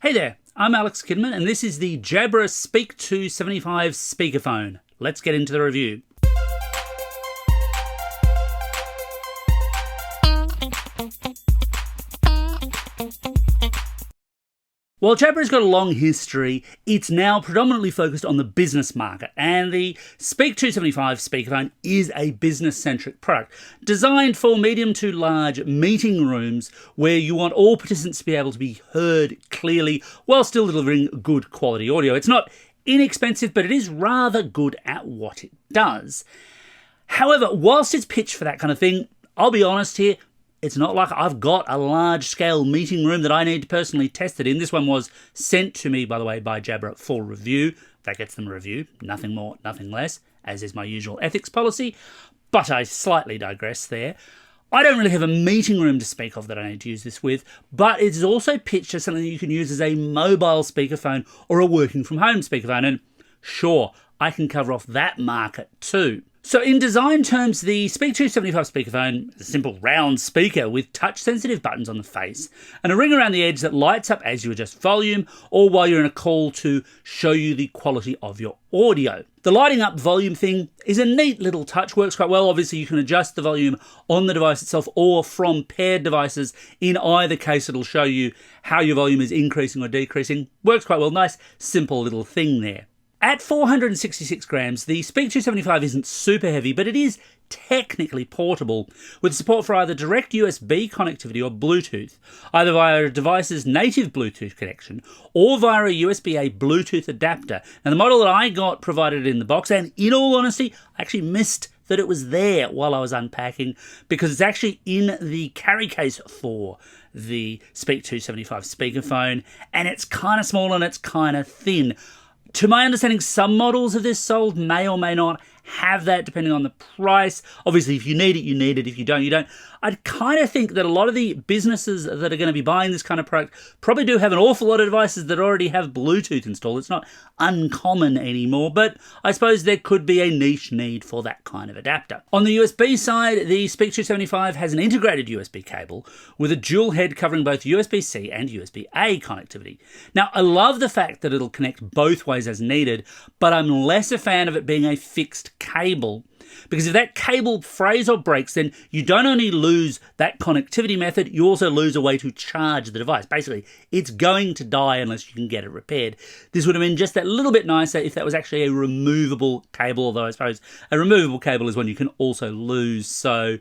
Hey there, I'm Alex Kidman and this is the Jabra Speak2 75 Speakerphone. Let's get into the review. While Jabra's got a long history, it's now predominantly focused on the business market, and the Speak2 75 speakerphone is a business-centric product designed for medium to large meeting rooms where you want all participants to be able to be heard clearly while still delivering good quality audio. It's not inexpensive, but it is rather good at what it does. However, whilst it's pitched for that kind of thing, I'll be honest here, it's not like I've got a large-scale meeting room that I need to personally test it in. This one was sent to me, by the way, by Jabra for review. That gets them a review, nothing more, nothing less, as is my usual ethics policy. But I slightly digress there. I don't really have a meeting room to speak of that I need to use this with, but it's also pitched as something that you can use as a mobile speakerphone or a working-from-home speakerphone. And sure, I can cover off that market too. So in design terms, the Speak2 75 speakerphone is a simple round speaker with touch-sensitive buttons on the face and a ring around the edge that lights up as you adjust volume or while you're in a call to show you the quality of your audio. The lighting up volume thing is a neat little touch, works quite well. Obviously, you can adjust the volume on the device itself or from paired devices. In either case, it'll show you how your volume is increasing or decreasing. Works quite well. Nice, simple little thing there. At 466 grams, the Speak2 75 isn't super heavy, but it is technically portable, with support for either direct USB connectivity or Bluetooth, either via a device's native Bluetooth connection or via a USB-A Bluetooth adapter. Now, the model that I got provided in the box, and in all honesty, I actually missed that it was there while I was unpacking, because it's actually in the carry case for the Speak2 75 speakerphone, and it's kind of small and it's kind of thin. To my understanding, some models of this sold may or may not have that depending on the price. Obviously, if you need it, you need it. If you don't, you don't. I kind of think that a lot of the businesses that are going to be buying this kind of product probably do have an awful lot of devices that already have Bluetooth installed. It's not uncommon anymore, but I suppose there could be a niche need for that kind of adapter. On the USB side, the Speak2 75 has an integrated USB cable with a dual head covering both USB-C and USB-A connectivity. Now, I love the fact that it'll connect both ways as needed, but I'm less a fan of it being a fixed cable, because if that cable frays or breaks, then you don't only lose that connectivity method, you also lose a way to charge the device. Basically, it's going to die unless you can get it repaired. This would have been just that little bit nicer if that was actually a removable cable, although I suppose a removable cable is one you can also lose, so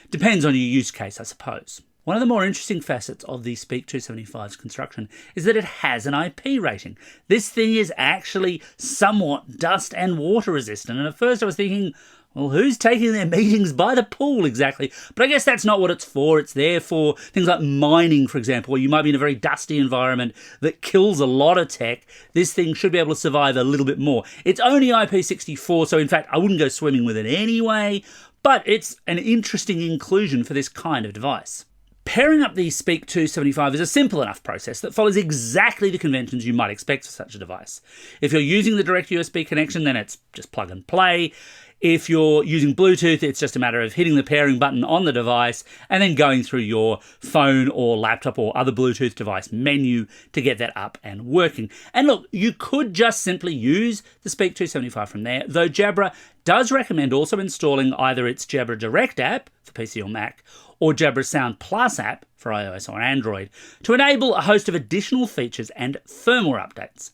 depends on your use case, I suppose. One of the more interesting facets of the Speak2 75's construction is that it has an IP rating. This thing is actually somewhat dust and water resistant, and at first I was thinking, well, who's taking their meetings by the pool exactly? But I guess that's not what it's for. It's there for things like mining, for example, where you might be in a very dusty environment that kills a lot of tech. This thing should be able to survive a little bit more. It's only IP64, so in fact, I wouldn't go swimming with it anyway, but it's an interesting inclusion for this kind of device. Pairing up the Speak2 75 is a simple enough process that follows exactly the conventions you might expect for such a device. If you're using the direct USB connection, then it's just plug and play. If you're using Bluetooth, it's just a matter of hitting the pairing button on the device and then going through your phone or laptop or other Bluetooth device menu to get that up and working. And look, you could just simply use the Speak2 75 from there, though Jabra does recommend also installing either its Jabra Direct app for PC or Mac or Jabra Sound Plus app for iOS or Android to enable a host of additional features and firmware updates.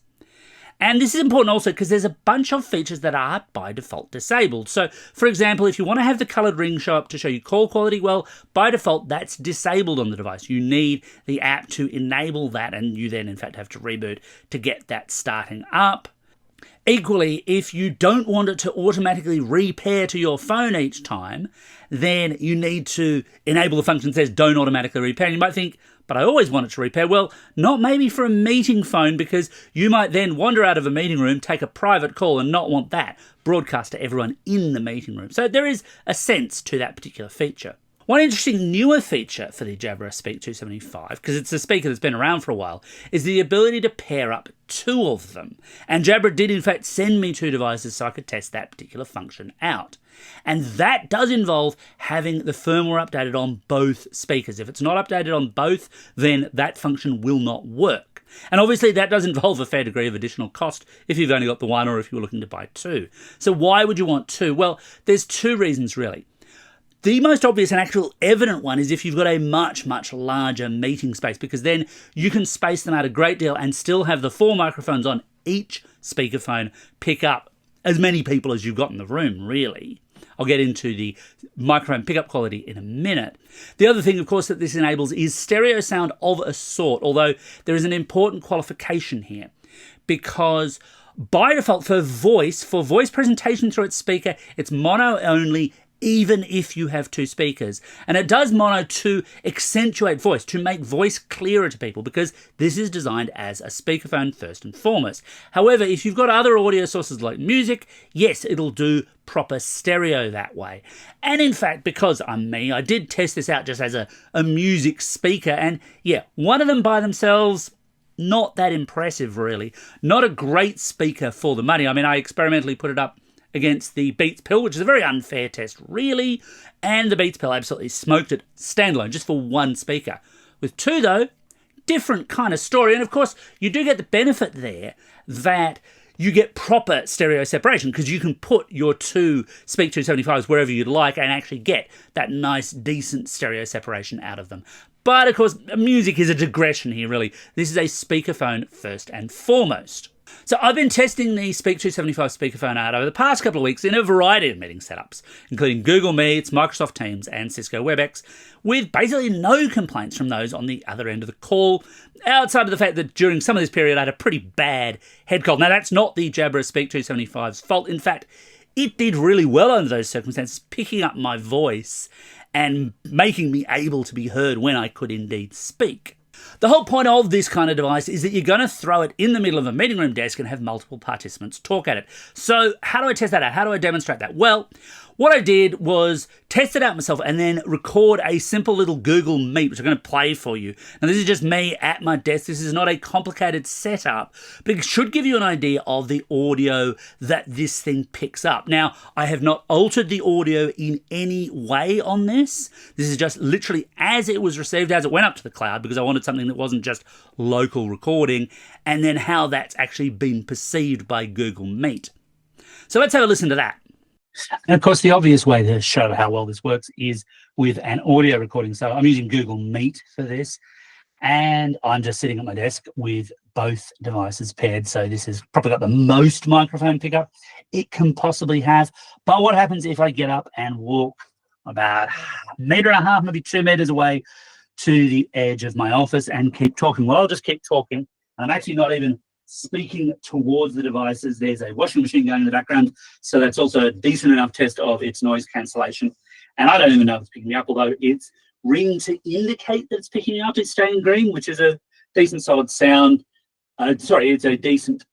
And this is important also because there's a bunch of features that are by default disabled. So, for example, if you want to have the coloured ring show up to show you call quality, well, by default, that's disabled on the device. You need the app to enable that, and you then, in fact, have to reboot to get that starting up. Equally, if you don't want it to automatically repair to your phone each time, then you need to enable the function that says don't automatically repair. And you might think, but I always want it to repair. Well, not maybe for a meeting phone, because you might then wander out of a meeting room, take a private call and not want that broadcast to everyone in the meeting room. So there is a sense to that particular feature. One interesting newer feature for the Jabra Speak2 75, because it's a speaker that's been around for a while, is the ability to pair up two of them. And Jabra did in fact send me two devices so I could test that particular function out. And that does involve having the firmware updated on both speakers. If it's not updated on both, then that function will not work. And obviously that does involve a fair degree of additional cost if you've only got the one or if you're looking to buy two. So why would you want two? Well, there's two reasons really. The most obvious and actual evident one is if you've got a much, much larger meeting space, because then you can space them out a great deal and still have the 4 microphones on each speakerphone pick up as many people as you've got in the room, really. I'll get into the microphone pickup quality in a minute. The other thing, of course, that this enables is stereo sound of a sort, although there is an important qualification here, because by default for voice presentation through its speaker, it's mono only, even if you have two speakers. And it does mono to accentuate voice, to make voice clearer to people, because this is designed as a speakerphone first and foremost. However, if you've got other audio sources like music, yes, it'll do proper stereo that way. And in fact, because I'm me, I did test this out just as a music speaker, and yeah, one of them by themselves, not that impressive really. Not a great speaker for the money. I mean, I experimentally put it up against the Beats Pill, which is a very unfair test, really, and the Beats Pill absolutely smoked it standalone, just for one speaker. With two, though, different kind of story, and of course, you do get the benefit there that you get proper stereo separation, because you can put your two Speak2 75s wherever you'd like and actually get that nice, decent stereo separation out of them. But of course, music is a digression here, really. This is a speakerphone first and foremost. So I've been testing the Speak2 75 speakerphone out over the past couple of weeks in a variety of meeting setups, including Google Meets, Microsoft Teams, and Cisco WebEx, with basically no complaints from those on the other end of the call, outside of the fact that during some of this period I had a pretty bad head cold. Now, that's not the Jabra Speak2 75's fault. In fact, it did really well under those circumstances, picking up my voice and making me able to be heard when I could indeed speak. The whole point of this kind of device is that you're going to throw it in the middle of a meeting room desk and have multiple participants talk at it. So how do I test that out? How do I demonstrate that? Well, what I did was test it out myself and then record a simple little Google Meet, which I'm going to play for you. Now, this is just me at my desk. This is not a complicated setup, but it should give you an idea of the audio that this thing picks up. Now, I have not altered the audio in any way on this. This is just literally as it was received, as it went up to the cloud, because I wanted something that wasn't just local recording, and then how that's actually been perceived by Google Meet. So let's have a listen to that. And of course, the obvious way to show how well this works is with an audio recording. So I'm using Google Meet for this, and I'm just sitting at my desk with both devices paired. So this has probably got the most microphone pickup it can possibly have. But what happens if I get up and walk about 1.5 meters, maybe 2 meters away to the edge of my office and keep talking? Well, I'll just keep talking. I'm actually not even speaking towards the devices. There's a washing machine going in the background, so that's also a decent enough test of its noise cancellation. And I don't even know if it's picking me up, although it's ringing to indicate that it's picking me up. It's staying green, which is a decent solid sound. It's a decent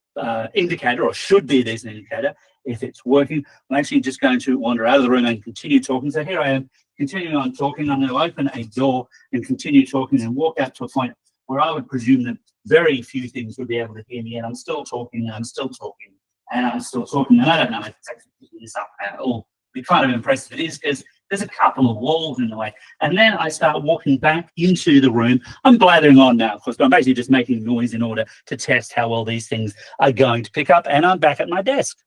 indicator, or should be a decent indicator if it's working. I'm actually just going to wander out of the room and continue talking. So here I am, continuing on talking. I'm going to open a door and continue talking and walk out to a point where I would presume that very few things would be able to hear me, and I'm still talking, and I'm still talking, and I'm still talking, and I don't know if it's actually picking this up at all. Be kind of impressed if it is, because there's a couple of walls in the way. And then I start walking back into the room. I'm blathering on now, of course, but I'm basically just making noise in order to test how well these things are going to pick up, and I'm back at my desk.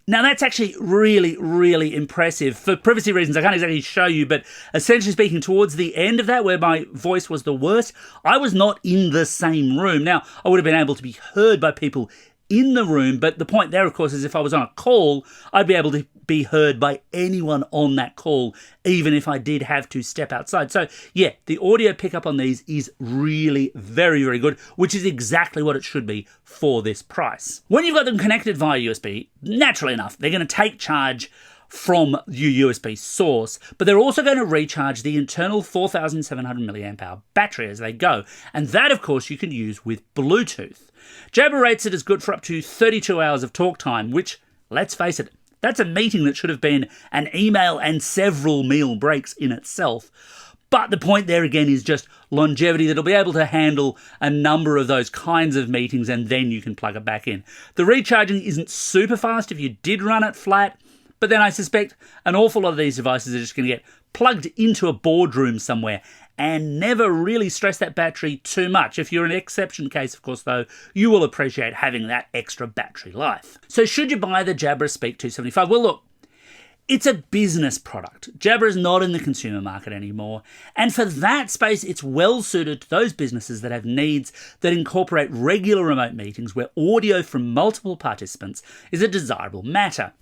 Now, that's actually really, really impressive. For privacy reasons, I can't exactly show you, but essentially speaking, towards the end of that, where my voice was the worst, I was not in the same room. Now, I would have been able to be heard by people in the room, but the point there, of course, is if I was on a call, I'd be able to be heard by anyone on that call, even if I did have to step outside. So yeah, the audio pickup on these is really very, very good, which is exactly what it should be for this price. When you've got them connected via USB, naturally enough, they're going to take charge from your USB source, but they're also going to recharge the internal 4,700 milliamp hour battery as they go. And that, of course, you can use with Bluetooth. Jabra rates it as good for up to 32 hours of talk time, which, let's face it, that's a meeting that should have been an email and several meal breaks in itself. But the point there again is just longevity, that'll be able to handle a number of those kinds of meetings, and then you can plug it back in. The recharging isn't super fast if you did run it flat, but then I suspect an awful lot of these devices are just going to get plugged into a boardroom somewhere and never really stress that battery too much. If you're an exception case, of course, though, you will appreciate having that extra battery life. So should you buy the Jabra Speak2 75? Well, look, it's a business product. Jabra is not in the consumer market anymore, and for that space, it's well suited to those businesses that have needs that incorporate regular remote meetings where audio from multiple participants is a desirable matter.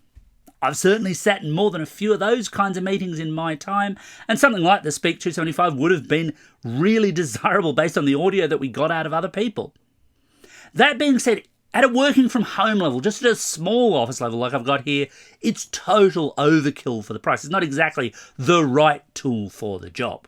I've certainly sat in more than a few of those kinds of meetings in my time, and something like the Speak2 75 would have been really desirable based on the audio that we got out of other people. That being said, at a working from home level, just at a small office level like I've got here, it's total overkill for the price. It's not exactly the right tool for the job.